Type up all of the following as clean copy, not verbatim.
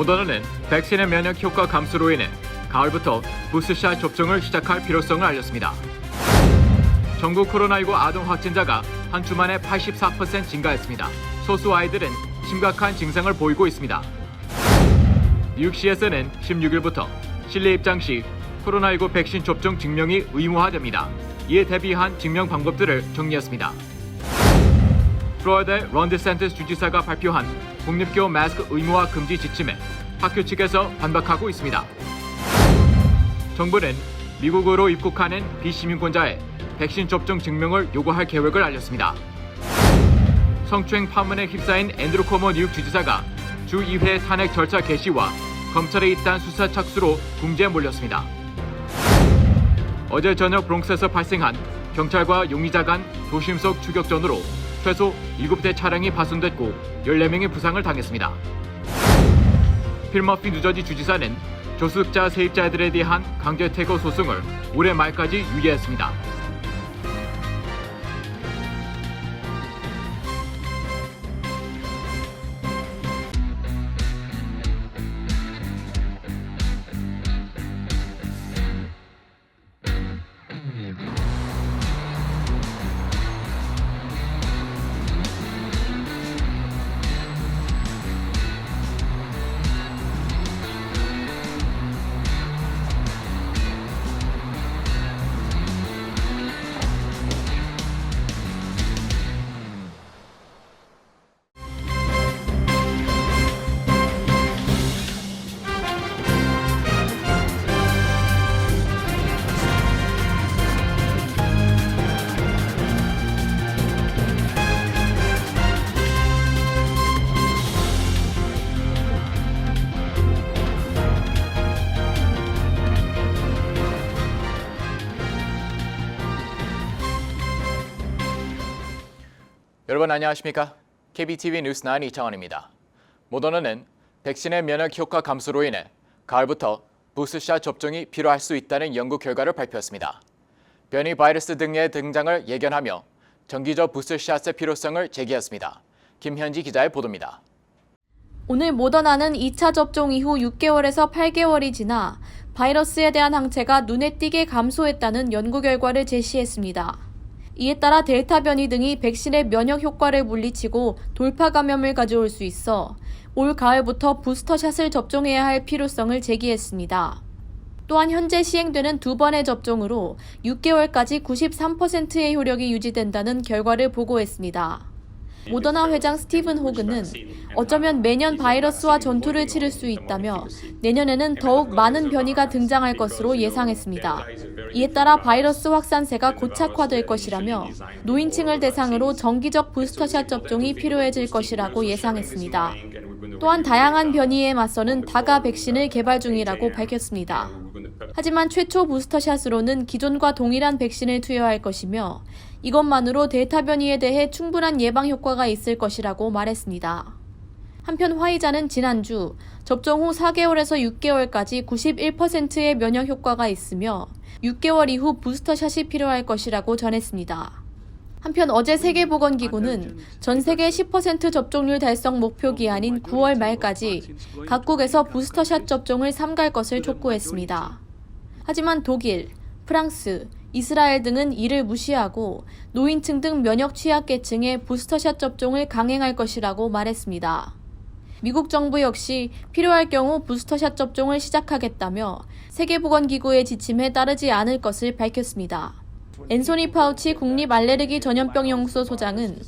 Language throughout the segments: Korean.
모더나는 백신의 면역 효과 감소로 인해 가을부터 부스트샷 접종을 시작할 필요성을 알렸습니다. 전국 코로나19 아동 확진자가 한 주 만에 84% 증가했습니다. 소수 아이들은 심각한 증상을 보이고 있습니다. 뉴욕시에서는 16일부터 실내 입장 시 코로나19 백신 접종 증명이 의무화됩니다. 이에 대비한 증명 방법들을 정리했습니다. 플로리다의 론 디샌티스 주지사가 발표한 공립교 마스크 의무화 금지 지침에 학교 측에서 반박하고 있습니다. 정부는 미국으로 입국하는 비시민권자의 백신 접종 증명을 요구할 계획을 알렸습니다. 성추행 파문에 휩싸인 앤드루 코모 뉴욕 주지사가 주의회 탄핵 절차 개시와 검찰의 잇따른 수사 착수로 궁지에 몰렸습니다. 어제 저녁 브롱스에서 발생한 경찰과 용의자 간 도심 속 추격전으로 최소 7대 차량이 파손됐고 14명이 부상을 당했습니다. 필 머피 뉴저지 주지사는 조숙자 세입자들에 대한 강제 퇴거 소송을 올해 말까지 유예했습니다. 여러분 안녕하십니까? KBTV 뉴스9 이창원입니다. 모더나는 백신의 면역 효과 감소로 인해 가을부터 부스트샷 접종이 필요할 수 있다는 연구 결과를 발표했습니다. 변이 바이러스 등의 등장을 예견하며 정기적 부스트샷의 필요성을 제기했습니다. 김현지 기자의 보도입니다. 오늘 모더나는 2차 접종 이후 6개월에서 8개월이 지나 바이러스에 대한 항체가 눈에 띄게 감소했다는 연구 결과를 제시했습니다. 이에 따라 델타 변이 등이 백신의 면역 효과를 물리치고 돌파 감염을 가져올 수 있어 올 가을부터 부스터샷을 접종해야 할 필요성을 제기했습니다. 또한 현재 시행되는 2번의 접종으로 6개월까지 93%의 효력이 유지된다는 결과를 보고했습니다. 모더나 회장 스티븐 호그는 어쩌면 매년 바이러스와 전투를 치를 수 있다며 내년에는 더욱 많은 변이가 등장할 것으로 예상했습니다. 이에 따라 바이러스 확산세가 고착화될 것이라며 노인층을 대상으로 정기적 부스터샷 접종이 필요해질 것이라고 예상했습니다. 또한 다양한 변이에 맞서는 다가 백신을 개발 중이라고 밝혔습니다. 하지만 최초 부스터샷으로는 기존과 동일한 백신을 투여할 것이며 이것만으로 델타 변이에 대해 충분한 예방 효과가 있을 것이라고 말했습니다. 한편 화이자는 지난주 접종 후 4개월에서 6개월까지 91%의 면역 효과가 있으며 6개월 이후 부스터샷이 필요할 것이라고 전했습니다. 한편 어제 세계보건기구는 전 세계 10% 접종률 달성 목표 기한인 9월 말까지 각국에서 부스터샷 접종을 삼갈 것을 촉구했습니다. 하지만 독일, 프랑스, 이스라엘 등은 이를 무시하고 노인층 등 면역 취약계층의 부스터샷 접종을 강행할 것이라고 말했습니다. 미국 정부 역시 필요할 경우 부스터샷 접종을 시작하겠다며 세계보건기구의 지침에 따르지 않을 것을 밝혔습니다. 앤소니 파우치 국립알레르기 전염병 연구소 소장은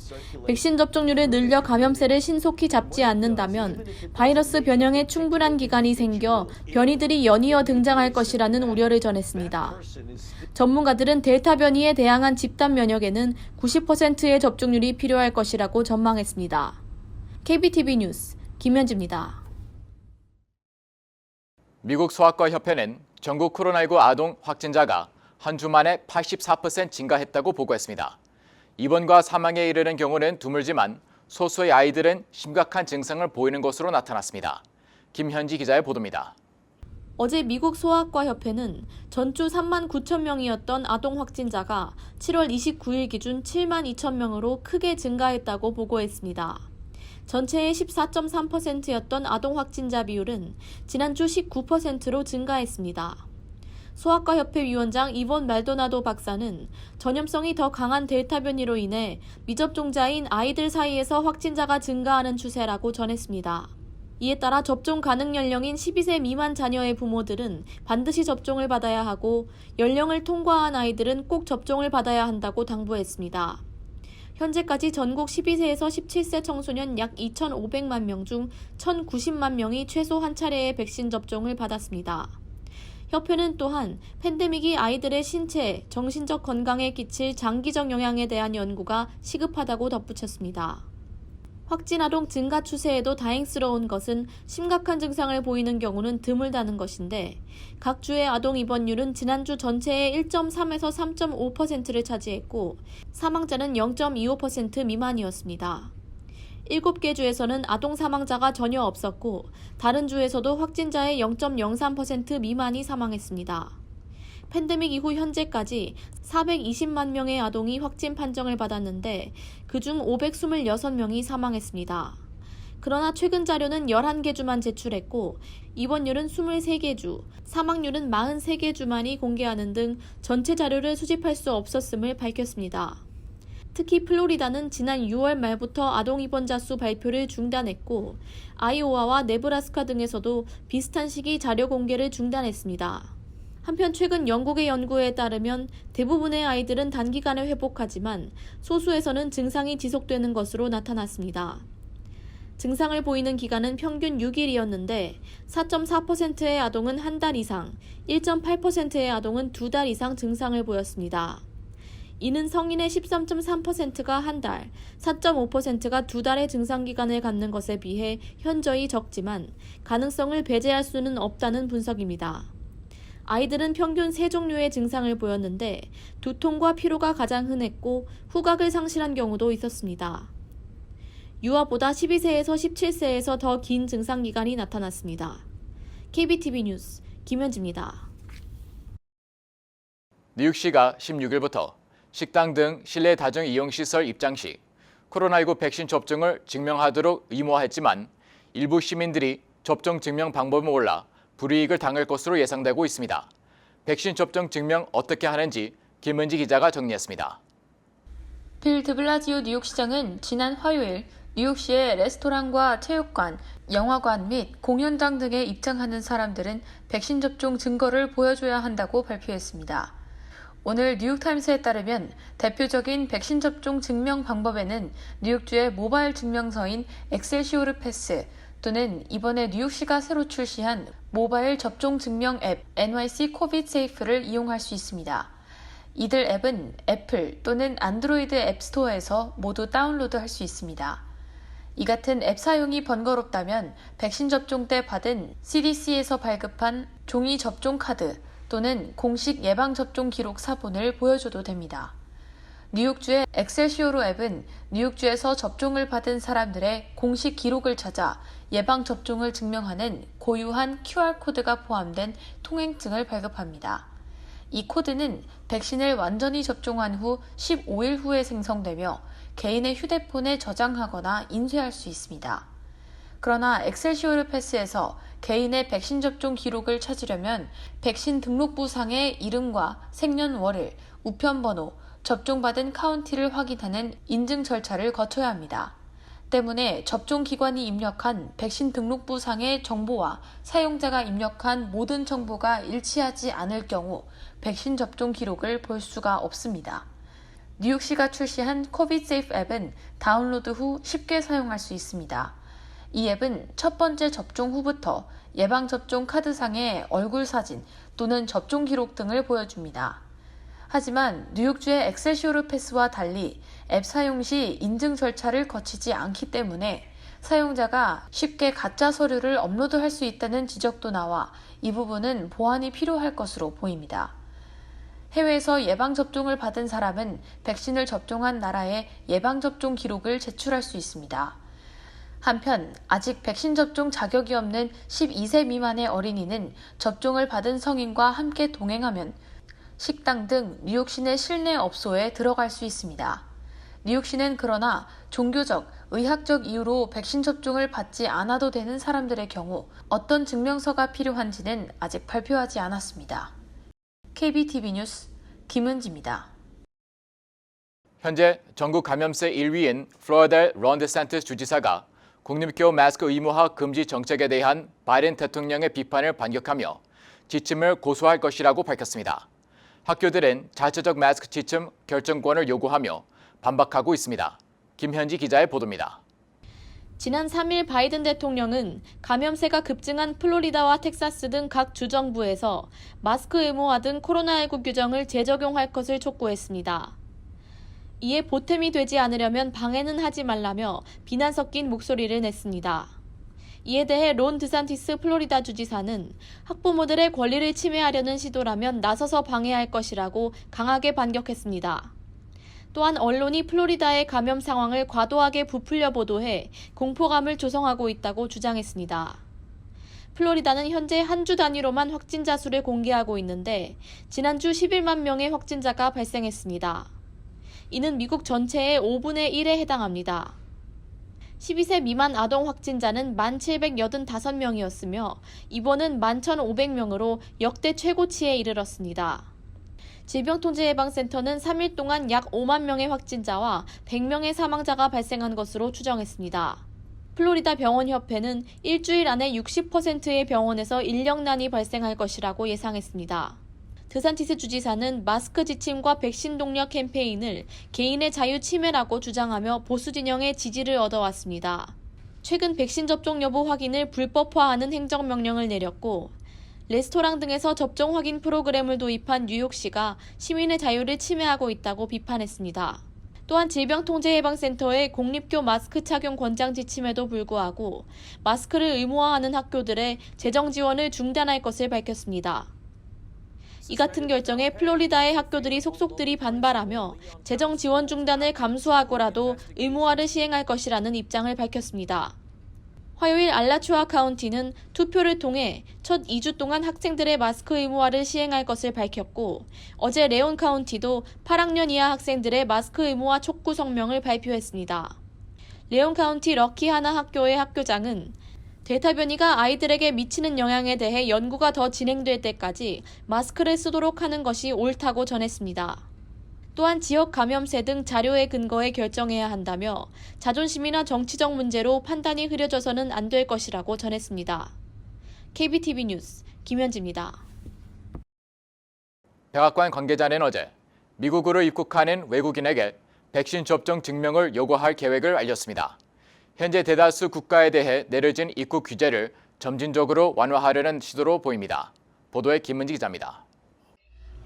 백신 접종률을 늘려 감염세를 신속히 잡지 않는다면 바이러스 변형에 충분한 기간이 생겨 변이들이 연이어 등장할 것이라는 우려를 전했습니다. 전문가들은 델타 변이에 대항한 집단 면역에는 90%의 접종률이 필요할 것이라고 전망했습니다. KBTV 뉴스 김현지입니다. 미국 소아과 협회는 전국 코로나19 아동 확진자가 한 주 만에 84% 증가했다고 보고했습니다. 입원과 사망에 이르는 경우는 드물지만 소수의 아이들은 심각한 증상을 보이는 것으로 나타났습니다. 김현지 기자의 보도입니다. 어제 미국 소아과 협회는 전주 3만 9천 명이었던 아동 확진자가 7월 29일 기준 7만 2천 명으로 크게 증가했다고 보고했습니다. 전체의 14.3%였던 아동 확진자 비율은 지난주 19%로 증가했습니다. 소아과협회 위원장 이본 말도나도 박사는 전염성이 더 강한 델타 변이로 인해 미접종자인 아이들 사이에서 확진자가 증가하는 추세라고 전했습니다. 이에 따라 접종 가능 연령인 12세 미만 자녀의 부모들은 반드시 접종을 받아야 하고 연령을 통과한 아이들은 꼭 접종을 받아야 한다고 당부했습니다. 현재까지 전국 12세에서 17세 청소년 약 2,500만 명 중 1,090만 명이 최소 한 차례의 백신 접종을 받았습니다. 협회는 또한 팬데믹이 아이들의 신체, 정신적 건강에 끼칠 장기적 영향에 대한 연구가 시급하다고 덧붙였습니다. 확진 아동 증가 추세에도 다행스러운 것은 심각한 증상을 보이는 경우는 드물다는 것인데 각 주의 아동 입원율은 지난주 전체의 1.3에서 3.5%를 차지했고 사망자는 0.25% 미만이었습니다. 7개 주에서는 아동 사망자가 전혀 없었고 다른 주에서도 확진자의 0.03% 미만이 사망했습니다. 팬데믹 이후 현재까지 420만 명의 아동이 확진 판정을 받았는데 그중 526명이 사망했습니다. 그러나 최근 자료는 11개 주만 제출했고 입원율은 23개 주, 사망률은 43개 주만이 공개하는 등 전체 자료를 수집할 수 없었음을 밝혔습니다. 특히 플로리다는 지난 6월 말부터 아동 입원자 수 발표를 중단했고 아이오와와 네브라스카 등에서도 비슷한 시기 자료 공개를 중단했습니다. 한편 최근 영국의 연구에 따르면 대부분의 아이들은 단기간에 회복하지만 소수에서는 증상이 지속되는 것으로 나타났습니다. 증상을 보이는 기간은 평균 6일이었는데 4.4%의 아동은 한 달 이상, 1.8%의 아동은 2달 이상 증상을 보였습니다. 이는 성인의 13.3%가 한 달, 4.5%가 2달의 증상기간을 갖는 것에 비해 현저히 적지만 가능성을 배제할 수는 없다는 분석입니다. 아이들은 평균 3종류의 증상을 보였는데 두통과 피로가 가장 흔했고 후각을 상실한 경우도 있었습니다. 유아보다 12세에서 17세에서 더 긴 증상기간이 나타났습니다. KBTV 뉴스 김현지입니다. 뉴욕시가 16일부터 식당 등 실내 다중 이용시설 입장 시 코로나19 백신 접종을 증명하도록 의무화했지만 일부 시민들이 접종 증명 방법을 몰라 불이익을 당할 것으로 예상되고 있습니다. 백신 접종 증명 어떻게 하는지 김은지 기자가 정리했습니다. 빌 드블라지오 뉴욕시장은 지난 화요일 뉴욕시의 레스토랑과 체육관, 영화관 및 공연장 등에 입장하는 사람들은 백신 접종 증거를 보여줘야 한다고 발표했습니다. 오늘 뉴욕타임스에 따르면 대표적인 백신 접종 증명 방법에는 뉴욕주의 모바일 증명서인 엑셀시오르 패스 또는 이번에 뉴욕시가 새로 출시한 모바일 접종 증명 앱 NYC 코비드 세이프를 이용할 수 있습니다. 이들 앱은 애플 또는 안드로이드 앱스토어에서 모두 다운로드할 수 있습니다. 이 같은 앱 사용이 번거롭다면 백신 접종 때 받은 CDC에서 발급한 종이 접종 카드 또는 공식 예방접종 기록 사본을 보여줘도 됩니다. 뉴욕주의 엑셀시오로 앱은 뉴욕주에서 접종을 받은 사람들의 공식 기록을 찾아 예방접종을 증명하는 고유한 QR코드가 포함된 통행증을 발급합니다. 이 코드는 백신을 완전히 접종한 후 15일 후에 생성되며 개인의 휴대폰에 저장하거나 인쇄할 수 있습니다. 그러나 엑셀시오르 패스에서 개인의 백신 접종 기록을 찾으려면 백신 등록부 상의 이름과 생년월일, 우편번호, 접종받은 카운티를 확인하는 인증 절차를 거쳐야 합니다. 때문에 접종기관이 입력한 백신 등록부 상의 정보와 사용자가 입력한 모든 정보가 일치하지 않을 경우 백신 접종 기록을 볼 수가 없습니다. 뉴욕시가 출시한 코비드 세이프 앱은 다운로드 후 쉽게 사용할 수 있습니다. 이 앱은 첫 번째 접종 후부터 예방접종 카드상의 얼굴 사진 또는 접종 기록 등을 보여줍니다. 하지만 뉴욕주의 엑셀시오르 패스와 달리 앱 사용 시 인증 절차를 거치지 않기 때문에 사용자가 쉽게 가짜 서류를 업로드할 수 있다는 지적도 나와 이 부분은 보완이 필요할 것으로 보입니다. 해외에서 예방접종을 받은 사람은 백신을 접종한 나라의 예방접종 기록을 제출할 수 있습니다. 한편 아직 백신 접종 자격이 없는 12세 미만의 어린이는 접종을 받은 성인과 함께 동행하면 식당 등 뉴욕 시내 실내 업소에 들어갈 수 있습니다. 뉴욕시는 그러나 종교적, 의학적 이유로 백신 접종을 받지 않아도 되는 사람들의 경우 어떤 증명서가 필요한지는 아직 발표하지 않았습니다. KBTV 뉴스 김은지입니다. 현재 전국 감염세 1위인 플로리다의 론 데산티스 주지사가 국립교 마스크 의무화 금지 정책에 대한 바이든 대통령의 비판을 반격하며 지침을 고수할 것이라고 밝혔습니다. 학교들은 자체적 마스크 지침 결정권을 요구하며 반박하고 있습니다. 김현지 기자의 보도입니다. 지난 3일 바이든 대통령은 감염세가 급증한 플로리다와 텍사스 등 각 주정부에서 마스크 의무화 등 코로나19 규정을 재적용할 것을 촉구했습니다. 이에 보탬이 되지 않으려면 방해는 하지 말라며 비난 섞인 목소리를 냈습니다. 이에 대해 론 드산티스 플로리다 주지사는 학부모들의 권리를 침해하려는 시도라면 나서서 방해할 것이라고 강하게 반격했습니다. 또한 언론이 플로리다의 감염 상황을 과도하게 부풀려 보도해 공포감을 조성하고 있다고 주장했습니다. 플로리다는 현재 한 주 단위로만 확진자 수를 공개하고 있는데 지난주 11만 명의 확진자가 발생했습니다. 이는 미국 전체의 5분의 1에 해당합니다. 12세 미만 아동 확진자는 1,785명이었으며 입원은 11,500명으로 역대 최고치에 이르렀습니다. 질병통제예방센터는 3일 동안 약 5만 명의 확진자와 100명의 사망자가 발생한 것으로 추정했습니다. 플로리다 병원협회는 일주일 안에 60%의 병원에서 인력난이 발생할 것이라고 예상했습니다. 드산티스 주지사는 마스크 지침과 백신 동력 캠페인을 개인의 자유 침해라고 주장하며 보수 진영의 지지를 얻어왔습니다. 최근 백신 접종 여부 확인을 불법화하는 행정명령을 내렸고 레스토랑 등에서 접종 확인 프로그램을 도입한 뉴욕시가 시민의 자유를 침해하고 있다고 비판했습니다. 또한 질병통제예방센터의 공립교 마스크 착용 권장 지침에도 불구하고 마스크를 의무화하는 학교들의 재정 지원을 중단할 것을 밝혔습니다. 이 같은 결정에 플로리다의 학교들이 속속들이 반발하며 재정 지원 중단을 감수하고라도 의무화를 시행할 것이라는 입장을 밝혔습니다. 화요일 알라추아 카운티는 투표를 통해 첫 2주 동안 학생들의 마스크 의무화를 시행할 것을 밝혔고 어제 레온 카운티도 8학년 이하 학생들의 마스크 의무화 촉구 성명을 발표했습니다. 레온 카운티 럭키 하나 학교의 학교장은 델타 변이가 아이들에게 미치는 영향에 대해 연구가 더 진행될 때까지 마스크를 쓰도록 하는 것이 옳다고 전했습니다. 또한 지역 감염세 등 자료에 근거해 결정해야 한다며 자존심이나 정치적 문제로 판단이 흐려져서는 안 될 것이라고 전했습니다. KBTV 뉴스 김현지입니다. 백악관 관계자는 어제 미국으로 입국하는 외국인에게 백신 접종 증명을 요구할 계획을 알렸습니다. 현재 대다수 국가에 대해 내려진 입국 규제를 점진적으로 완화하려는 시도로 보입니다. 보도에 김은지 기자입니다.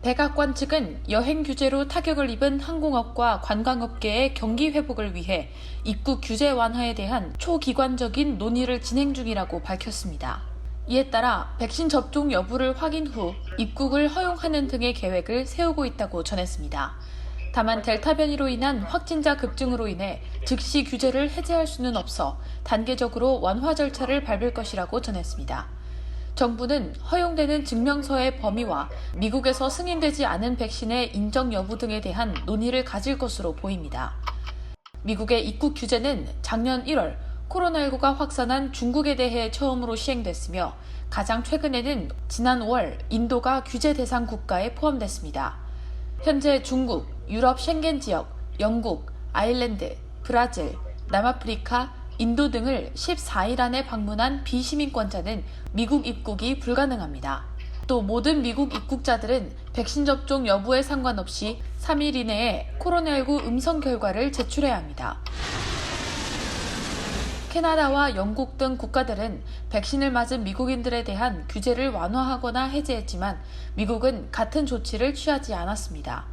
백악관 측은 여행 규제로 타격을 입은 항공업과 관광업계의 경기 회복을 위해 입국 규제 완화에 대한 초기관적인 논의를 진행 중이라고 밝혔습니다. 이에 따라 백신 접종 여부를 확인 후 입국을 허용하는 등의 계획을 세우고 있다고 전했습니다. 다만 델타 변이로 인한 확진자 급증으로 인해 즉시 규제를 해제할 수는 없어 단계적으로 완화 절차를 밟을 것이라고 전했습니다. 정부는 허용되는 증명서의 범위와 미국에서 승인되지 않은 백신의 인정 여부 등에 대한 논의를 가질 것으로 보입니다. 미국의 입국 규제는 작년 1월 코로나19가 확산한 중국에 대해 처음으로 시행됐으며 가장 최근에는 지난 5월 인도가 규제 대상 국가에 포함됐습니다. 현재 중국, 유럽 쉥겐 지역, 영국, 아일랜드, 브라질, 남아프리카, 인도 등을 14일 안에 방문한 비시민권자는 미국 입국이 불가능합니다. 또 모든 미국 입국자들은 백신 접종 여부에 상관없이 3일 이내에 코로나19 음성 결과를 제출해야 합니다. 캐나다와 영국 등 국가들은 백신을 맞은 미국인들에 대한 규제를 완화하거나 해제했지만 미국은 같은 조치를 취하지 않았습니다.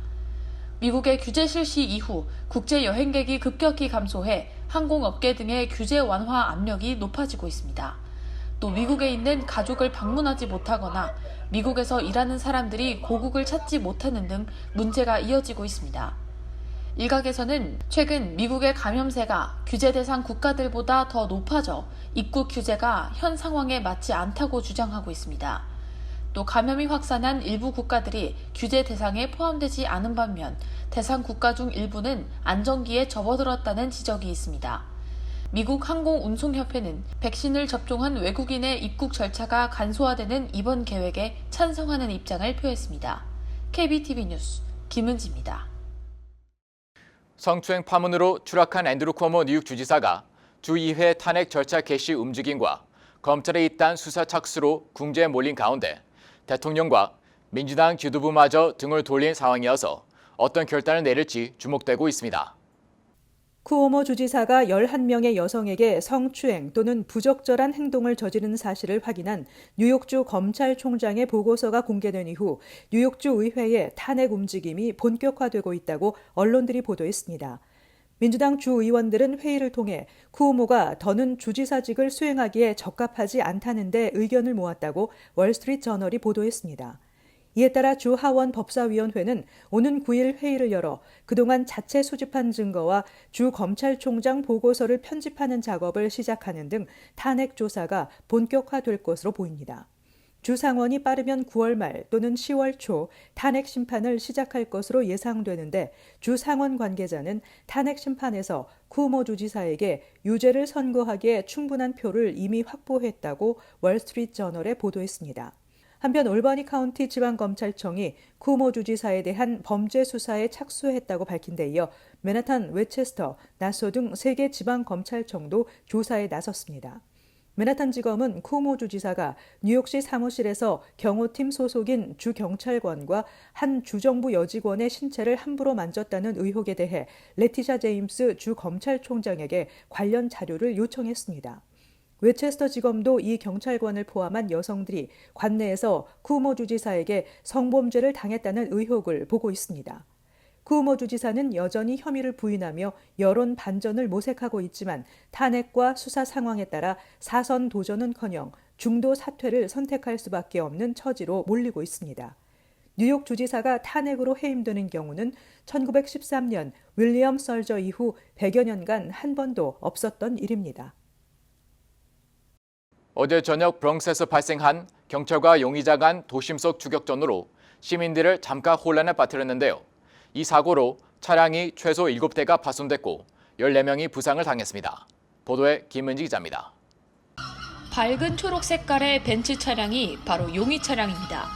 미국의 규제 실시 이후 국제 여행객이 급격히 감소해 항공업계 등의 규제 완화 압력이 높아지고 있습니다. 또 미국에 있는 가족을 방문하지 못하거나 미국에서 일하는 사람들이 고국을 찾지 못하는 등 문제가 이어지고 있습니다. 일각에서는 최근 미국의 감염세가 규제 대상 국가들보다 더 높아져 입국 규제가 현 상황에 맞지 않다고 주장하고 있습니다. 또 감염이 확산한 일부 국가들이 규제 대상에 포함되지 않은 반면 대상 국가 중 일부는 안정기에 접어들었다는 지적이 있습니다. 미국 항공운송협회는 백신을 접종한 외국인의 입국 절차가 간소화되는 이번 계획에 찬성하는 입장을 표했습니다. KBTV 뉴스 김은지입니다. 성추행 파문으로 추락한 앤드루 쿠오모 뉴욕 주지사가 주2회 탄핵 절차 개시 움직임과 검찰의 잇단 수사 착수로 궁지에 몰린 가운데 대통령과 민주당 지도부마저 등을 돌린 상황이어서 어떤 결단을 내릴지 주목되고 있습니다. 쿠오모 주지사가 11명의 여성에게 성추행 또는 부적절한 행동을 저지른 사실을 확인한 뉴욕주 검찰총장의 보고서가 공개된 이후 뉴욕주 의회의 탄핵 움직임이 본격화되고 있다고 언론들이 보도했습니다. 민주당 주 의원들은 회의를 통해 쿠오모가 더는 주지사직을 수행하기에 적합하지 않다는 데 의견을 모았다고 월스트리트 저널이 보도했습니다. 이에 따라 주 하원 법사위원회는 오는 9일 회의를 열어 그동안 자체 수집한 증거와 주 검찰총장 보고서를 편집하는 작업을 시작하는 등 탄핵 조사가 본격화될 것으로 보입니다. 주 상원이 빠르면 9월 말 또는 10월 초 탄핵 심판을 시작할 것으로 예상되는데 주 상원 관계자는 탄핵 심판에서 쿠오모 주지사에게 유죄를 선고하기에 충분한 표를 이미 확보했다고 월스트리트 저널에 보도했습니다. 한편 올버니 카운티 지방검찰청이 쿠오모 주지사에 대한 범죄 수사에 착수했다고 밝힌 데 이어 맨하탄, 웨체스터, 나소 등 3개 지방검찰청도 조사에 나섰습니다. 맨하탄지검은 쿠오모 주지사가 뉴욕시 사무실에서 경호팀 소속인 주경찰관과 한 주정부 여직원의 신체를 함부로 만졌다는 의혹에 대해 레티샤 제임스 주검찰총장에게 관련 자료를 요청했습니다. 웨체스터 지검도 이 경찰관을 포함한 여성들이 관내에서 쿠오모 주지사에게 성범죄를 당했다는 의혹을 보고 있습니다. 쿠오모 주지사는 여전히 혐의를 부인하며 여론 반전을 모색하고 있지만 탄핵과 수사 상황에 따라 사선 도전은커녕 중도 사퇴를 선택할 수밖에 없는 처지로 몰리고 있습니다. 뉴욕 주지사가 탄핵으로 해임되는 경우는 1913년 윌리엄 설저 이후 100여 년간 한 번도 없었던 일입니다. 어제 저녁 브롱스에서 발생한 경찰과 용의자 간 도심 속 추격전으로 시민들을 잠깐 혼란에 빠뜨렸는데요. 이 사고로 차량이 최소 7대가 파손됐고 14명이 부상을 당했습니다. 보도에 김은지 기자입니다. 밝은 초록 색깔의 벤츠 차량이 바로 용의 차량입니다.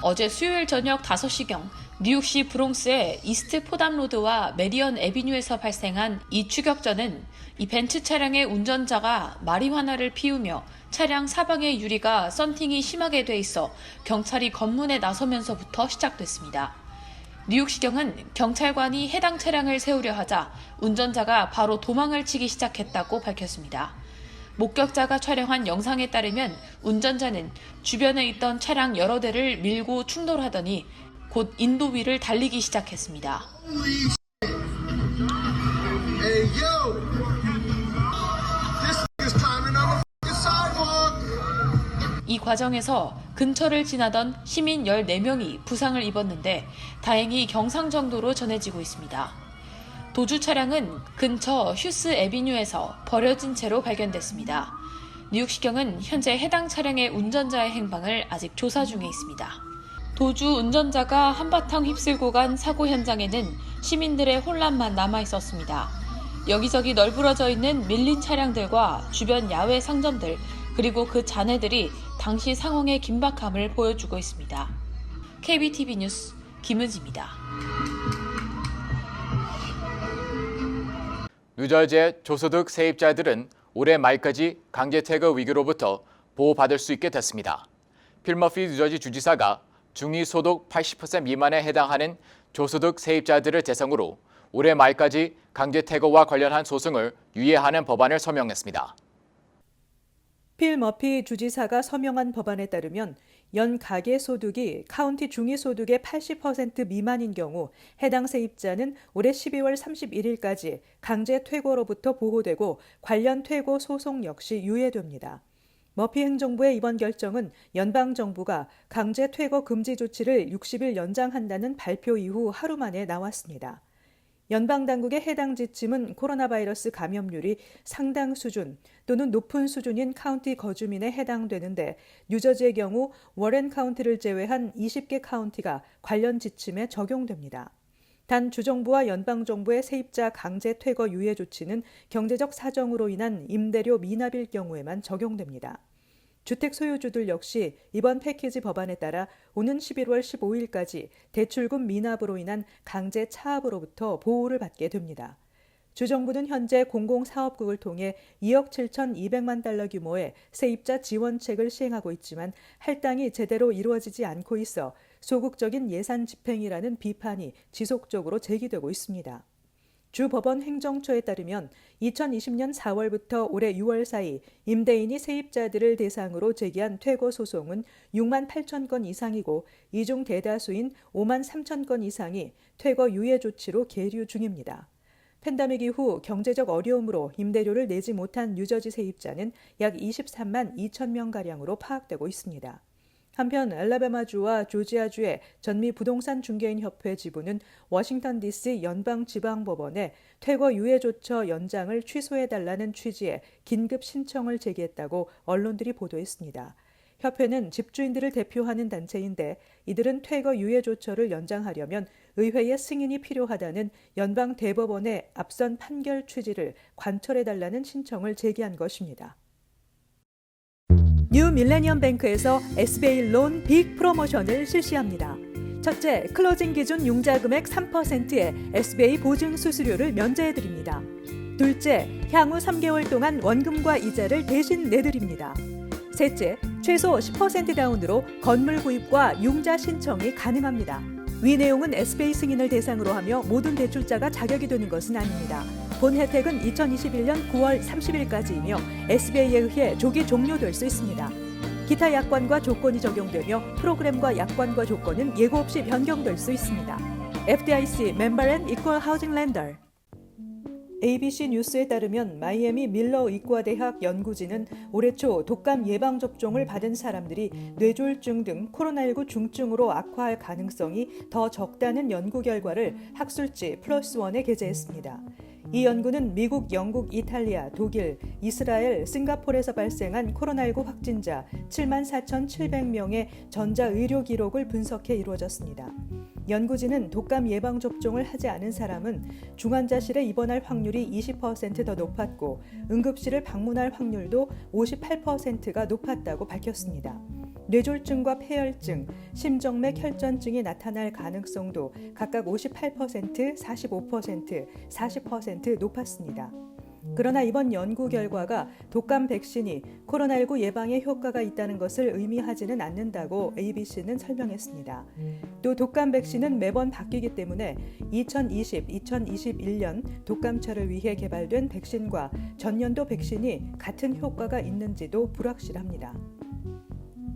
어제 수요일 저녁 5시경 뉴욕시 브롱스의 이스트 포담로드와 메리언 애비뉴에서 발생한 이 추격전은 이 벤츠 차량의 운전자가 마리화나를 피우며 차량 사방의 유리가 썬팅이 심하게 돼 있어 경찰이 검문에 나서면서부터 시작됐습니다. 뉴욕시경은 경찰관이 해당 차량을 세우려 하자 운전자가 바로 도망을 치기 시작했다고 밝혔습니다. 목격자가 촬영한 영상에 따르면 운전자는 주변에 있던 차량 여러 대를 밀고 충돌하더니 곧 인도 위를 달리기 시작했습니다. 이 과정에서 근처를 지나던 시민 14명이 부상을 입었는데 다행히 경상 정도로 전해지고 있습니다. 도주 차량은 근처 휴스 애비뉴에서 버려진 채로 발견됐습니다. 뉴욕시경은 현재 해당 차량의 운전자의 행방을 아직 조사 중에 있습니다. 도주 운전자가 한바탕 휩쓸고 간 사고 현장에는 시민들의 혼란만 남아 있었습니다. 여기저기 널브러져 있는 밀린 차량들과 주변 야외 상점들 그리고 그 잔해들이 당시 상황의 긴박함을 보여주고 있습니다. KBTV 뉴스 김은지입니다. 뉴저지의 저소득 세입자들은 올해 말까지 강제퇴거 위기로부터 보호받을 수 있게 됐습니다. 필 머피 뉴저지 주지사가 중위소득 80% 미만에 해당하는 저소득 세입자들을 대상으로 올해 말까지 강제퇴거와 관련한 소송을 유예하는 법안을 서명했습니다. 필 머피 주지사가 서명한 법안에 따르면 연 가계 소득이 카운티 중위소득의 80% 미만인 경우 해당 세입자는 올해 12월 31일까지 강제 퇴거로부터 보호되고 관련 퇴거 소송 역시 유예됩니다. 머피 행정부의 이번 결정은 연방정부가 강제 퇴거 금지 조치를 60일 연장한다는 발표 이후 하루 만에 나왔습니다. 연방당국의 해당 지침은 코로나 바이러스 감염률이 상당 수준 또는 높은 수준인 카운티 거주민에 해당되는데 뉴저지의 경우 워렌 카운티를 제외한 20개 카운티가 관련 지침에 적용됩니다. 단 주정부와 연방정부의 세입자 강제 퇴거 유예 조치는 경제적 사정으로 인한 임대료 미납일 경우에만 적용됩니다. 주택 소유주들 역시 이번 패키지 법안에 따라 오는 11월 15일까지 대출금 미납으로 인한 강제 차압으로부터 보호를 받게 됩니다. 주정부는 현재 공공사업국을 통해 2억 7,200만 달러 규모의 세입자 지원책을 시행하고 있지만 할당이 제대로 이루어지지 않고 있어 소극적인 예산 집행이라는 비판이 지속적으로 제기되고 있습니다. 주 법원 행정처에 따르면 2020년 4월부터 올해 6월 사이 임대인이 세입자들을 대상으로 제기한 퇴거 소송은 6만 8천 건 이상이고 이 중 대다수인 5만 3천 건 이상이 퇴거 유예 조치로 계류 중입니다. 팬데믹 이후 경제적 어려움으로 임대료를 내지 못한 뉴저지 세입자는 약 23만 2천 명가량으로 파악되고 있습니다. 한편 알라바마주와 조지아주의 전미 부동산 중개인 협회 지부는 워싱턴 DC 연방지방법원에 퇴거 유예 조처 연장을 취소해달라는 취지의 긴급 신청을 제기했다고 언론들이 보도했습니다. 협회는 집주인들을 대표하는 단체인데 이들은 퇴거 유예 조처를 연장하려면 의회의 승인이 필요하다는 연방 대법원의 앞선 판결 취지를 관철해달라는 신청을 제기한 것입니다. 뉴 밀레니엄 뱅크에서 SBA 론 빅 프로모션을 실시합니다. 첫째, 클로징 기준 융자 금액 3%의 SBA 보증 수수료를 면제해드립니다. 둘째, 향후 3개월 동안 원금과 이자를 대신 내드립니다. 셋째, 최소 10% 다운으로 건물 구입과 융자 신청이 가능합니다. 위 내용은 SBA 승인을 대상으로 하며 모든 대출자가 자격이 되는 것은 아닙니다. 본 혜택은 2021년 9월 30일까지이며 SBA에 의해 조기 종료될 수 있습니다. 기타 약관과 조건이 적용되며 프로그램과 약관과 조건은 예고 없이 변경될 수 있습니다. FDIC 멤버 앤 이퀄 하우징 렌더. ABC 뉴스에 따르면 마이애미 밀러 의과대학 연구진은 올해 초 독감 예방접종을 받은 사람들이 뇌졸중 등 코로나19 중증으로 악화할 가능성이 더 적다는 연구 결과를 학술지 플러스1에 게재했습니다. 이 연구는 미국, 영국, 이탈리아, 독일, 이스라엘, 싱가포르에서 발생한 코로나19 확진자 74,700명의 전자의료 기록을 분석해 이루어졌습니다. 연구진은 독감 예방접종을 하지 않은 사람은 중환자실에 입원할 확률이 20% 더 높았고 응급실을 방문할 확률도 58%가 높았다고 밝혔습니다. 뇌졸중과 폐혈증, 심정맥 혈전증이 나타날 가능성도 각각 58%, 45%, 40% 높았습니다. 그러나 이번 연구 결과가 독감 백신이 코로나19 예방에 효과가 있다는 것을 의미하지는 않는다고 ABC는 설명했습니다. 또 독감 백신은 매번 바뀌기 때문에 2020, 2021년 독감차를 위해 개발된 백신과 전년도 백신이 같은 효과가 있는지도 불확실합니다.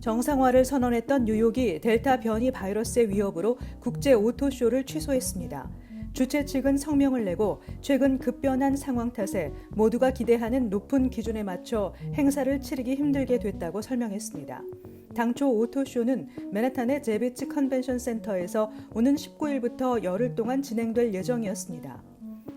정상화를 선언했던 뉴욕이 델타 변이 바이러스의 위협으로 국제 오토쇼를 취소했습니다. 주최 측은 성명을 내고 최근 급변한 상황 탓에 모두가 기대하는 높은 기준에 맞춰 행사를 치르기 힘들게 됐다고 설명했습니다. 당초 오토쇼는 맨하탄의 제비츠 컨벤션 센터에서 오는 19일부터 열흘 동안 진행될 예정이었습니다.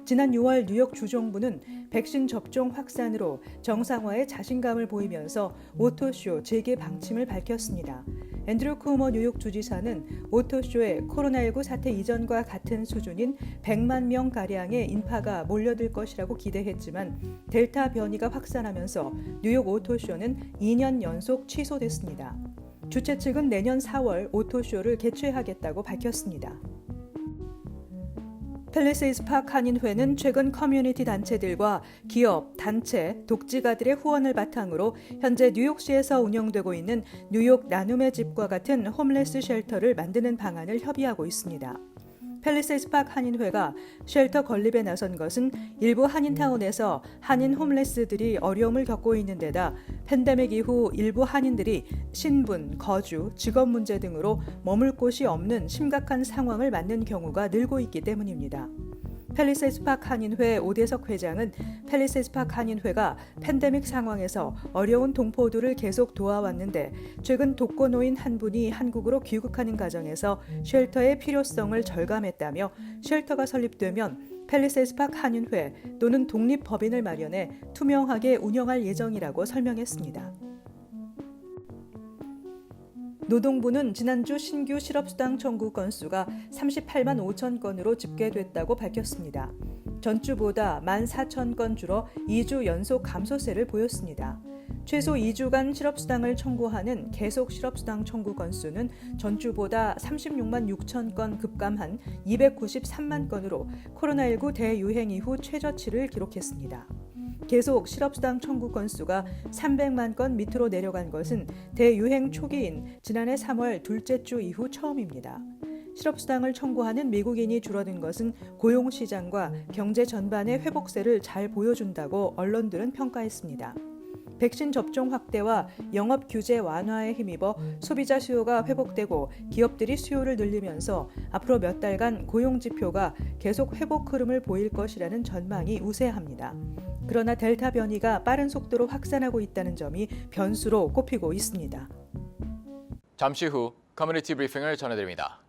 지난 6월 뉴욕 주정부는 백신 접종 확산으로 정상화에 자신감을 보이면서 오토쇼 재개 방침을 밝혔습니다. 앤드류 쿠오모 뉴욕 주지사는 오토쇼에 코로나19 사태 이전과 같은 수준인 100만 명가량의 인파가 몰려들 것이라고 기대했지만 델타 변이가 확산하면서 뉴욕 오토쇼는 2년 연속 취소됐습니다. 주최 측은 내년 4월 오토쇼를 개최하겠다고 밝혔습니다. 팰리세이드 파크 한인회는 최근 커뮤니티 단체들과 기업, 단체, 독지가들의 후원을 바탕으로 현재 뉴욕시에서 운영되고 있는 뉴욕 나눔의 집과 같은 홈레스 쉘터를 만드는 방안을 협의하고 있습니다. 팰리세이드 파크 한인회가 쉘터 건립에 나선 것은 일부 한인타운에서 한인 홈레스들이 어려움을 겪고 있는 데다 팬데믹 이후 일부 한인들이 신분, 거주, 직업 문제 등으로 머물 곳이 없는 심각한 상황을 맞는 경우가 늘고 있기 때문입니다. 팰리세이드 파크 한인회 오대석 회장은 팰리세이드 파크 한인회가 팬데믹 상황에서 어려운 동포들을 계속 도와왔는데 최근 독거노인 한 분이 한국으로 귀국하는 과정에서 쉘터의 필요성을 절감했다며 쉘터가 설립되면 팰리세이드파크 한인회 또는 독립법인을 마련해 투명하게 운영할 예정이라고 설명했습니다. 노동부는 지난주 신규 실업수당 청구 건수가 38만 5천 건으로 집계됐다고 밝혔습니다. 전주보다 14,000건 줄어 2주 연속 감소세를 보였습니다. 최소 2주간 실업수당을 청구하는 계속 실업수당 청구 건수는 전주보다 36만 6천 건 급감한 293만 건으로 코로나19 대유행 이후 최저치를 기록했습니다. 계속 실업수당 청구 건수가 300만 건 밑으로 내려간 것은 대유행 초기인 지난해 3월 둘째 주 이후 처음입니다. 실업수당을 청구하는 미국인이 줄어든 것은 고용시장과 경제 전반의 회복세를 잘 보여준다고 언론들은 평가했습니다. 백신 접종 확대와 영업 규제 완화에 힘입어 소비자 수요가 회복되고 기업들이 수요를 늘리면서 앞으로 몇 달간 고용 지표가 계속 회복 흐름을 보일 것이라는 전망이 우세합니다. 그러나 델타 변이가 빠른 속도로 확산하고 있다는 점이 변수로 꼽히고 있습니다. 잠시 후 커뮤니티 브리핑을 전해드립니다.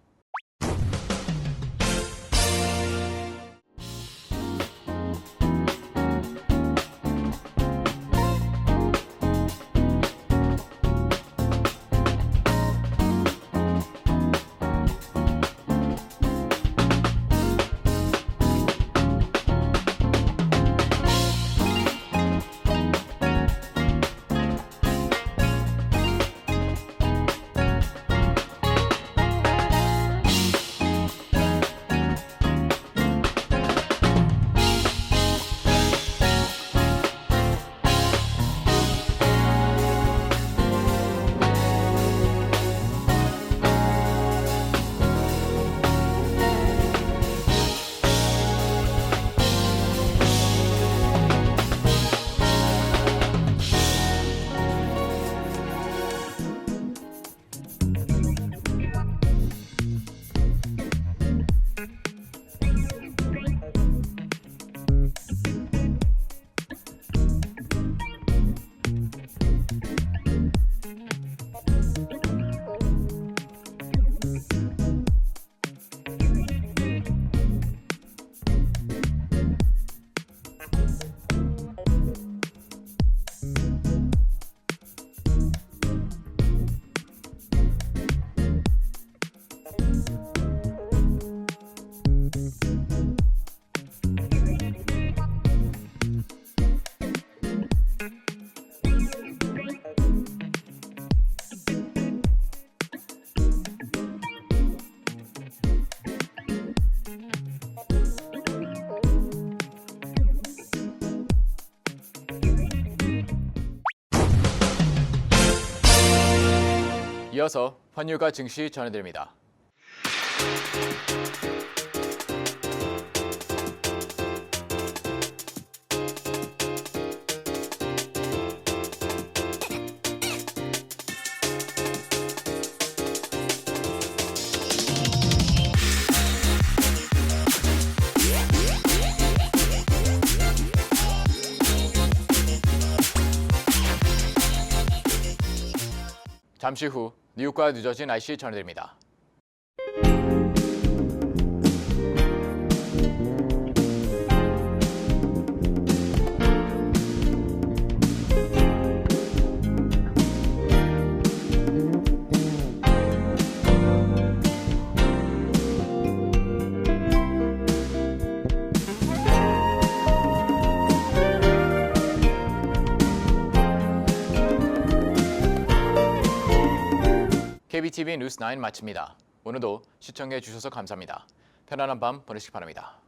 이어서 환율과 증시 전해드립니다. 잠시 후 뉴욕과 뉴저지 날씨 전해드립니다. KBTV 뉴스 9 마칩니다. 오늘도 시청해 주셔서 감사합니다. 편안한 밤 보내시기 바랍니다.